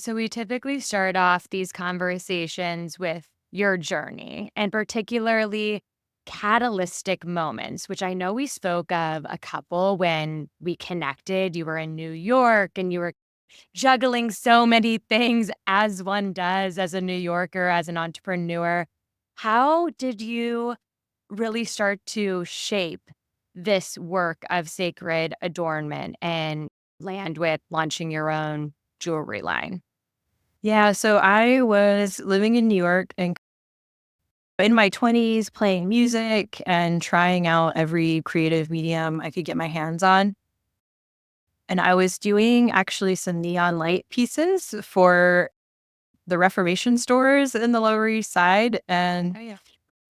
So we typically start off these conversations with your journey and particularly catalytic moments, which I know we spoke of a couple when we connected. You were in New York and you were juggling so many things as one does as a New Yorker, as an entrepreneur. How did you really start to shape this work of sacred adornment and land with launching your own jewelry line? Yeah, so I was living in New York and in my 20s playing music and trying out every creative medium I could get my hands on. And I was doing actually some neon light pieces for the Reformation stores in the Lower East Side. And Oh, yeah.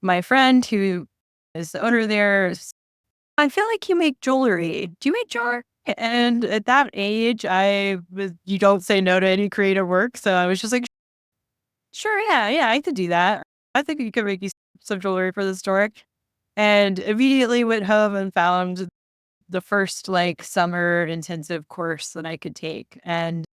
my friend who is the owner there, I feel like you make jewelry. Do you make jewelry? And at that age, you don't say no to any creative work. So I was just like, sure, yeah, I could do that. I think you could make you some jewelry for the store. And immediately went home and found the first like summer intensive course that I could take. And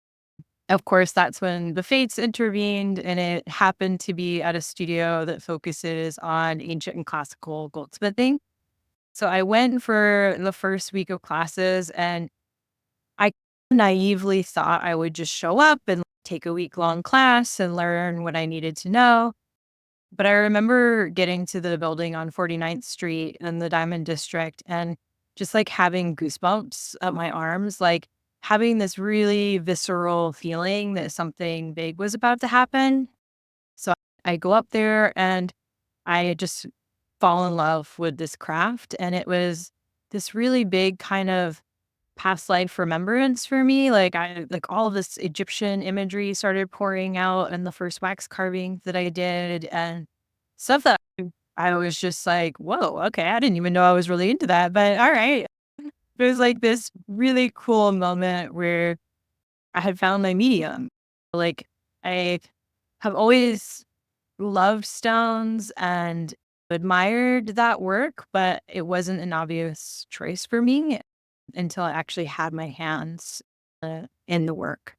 of course, that's when the fates intervened, and it happened to be at a studio that focuses on ancient and classical goldsmithing. So I went for the first week of classes, and I naively thought I would just show up and take a week long class and learn what I needed to know. But I remember getting to the building on 49th Street in the Diamond District and just like having goosebumps up my arms, like having this really visceral feeling that something big was about to happen. So I go up there and I just fall in love with this craft. And it was this really big kind of past life remembrance for me. Like all of this Egyptian imagery started pouring out and the first wax carvings that I did and stuff that I was just like, whoa, okay, I didn't even know I was really into that. But all right. It was like this really cool moment where I had found my medium. Like I have always loved stones and admired that work, but it wasn't an obvious choice for me until I actually had my hands in the work.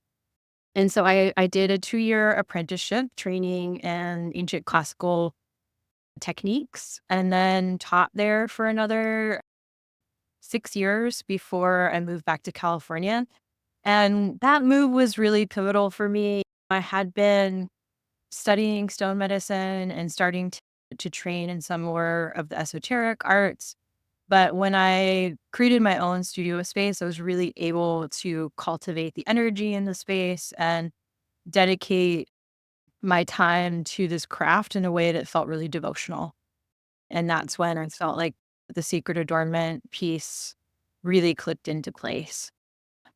And so I did a 2-year apprenticeship training in ancient classical techniques and then taught there for another 6 years before I moved back to California. And that move was really pivotal for me. I had been studying stone medicine and starting to train in some more of the esoteric arts. But when I created my own studio space, I was really able to cultivate the energy in the space and dedicate my time to this craft in a way that felt really devotional. And that's when I felt like the secret adornment piece really clicked into place.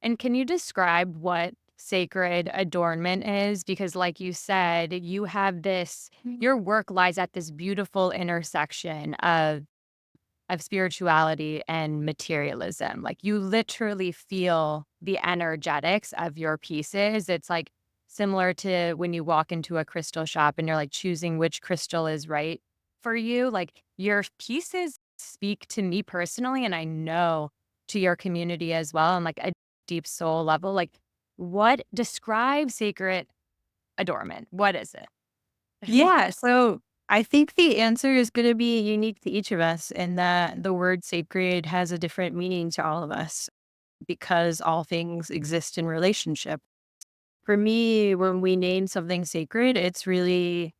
And can you describe what sacred adornment is? Because, like you said, you have this, your work lies at this beautiful intersection of spirituality and materialism. Like you literally feel the energetics of your pieces. It's like similar to when you walk into a crystal shop and you're like choosing which crystal is right for you. Like your pieces speak to me personally, and I know to your community as well on like a deep soul level. Like what describes sacred adornment? What is it? Yeah. So I think the answer is going to be unique to each of us, and that the word sacred has a different meaning to all of us because all things exist in relationship. For me, when we name something sacred, it's really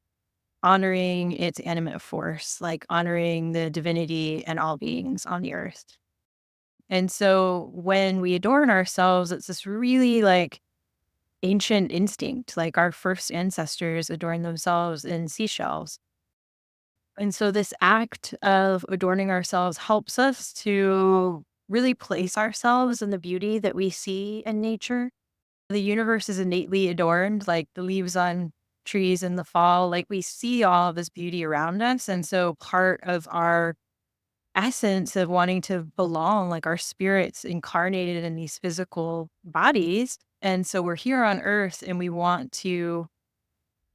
honoring its animate force, like honoring the divinity and all beings on the earth. And so when we adorn ourselves, it's this really like ancient instinct, like our first ancestors adorned themselves in seashells. And so this act of adorning ourselves helps us to really place ourselves in the beauty that we see in nature. The universe is innately adorned, like the leaves on trees in the fall, like we see all of this beauty around us. And so part of our essence of wanting to belong, like our spirits incarnated in these physical bodies. And so we're here on earth and we want to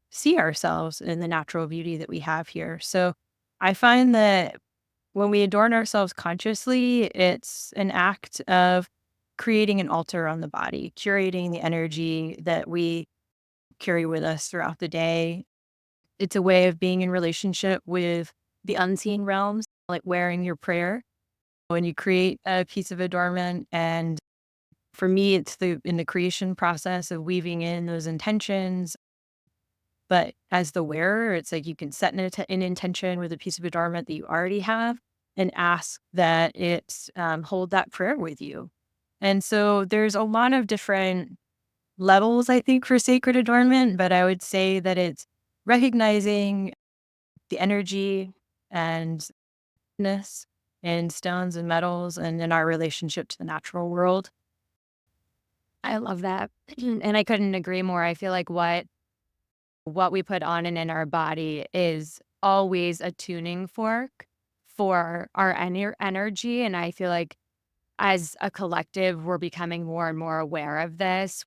see ourselves in the natural beauty that we have here. So I find that when we adorn ourselves consciously, it's an act of creating an altar on the body, curating the energy that we carry with us throughout the day. It's a way of being in relationship with the unseen realms, like wearing your prayer when you create a piece of adornment. And for me, it's in the creation process of weaving in those intentions. But as the wearer, it's like you can set an intention with a piece of adornment that you already have and ask that it hold that prayer with you. And so there's a lot of different levels, I think, for sacred adornment, but I would say that it's recognizing the energy and ness in stones and metals and in our relationship to the natural world. I love that. And I couldn't agree more. I feel like what we put on and in our body is always a tuning fork for our energy. And I feel like as a collective, we're becoming more and more aware of this.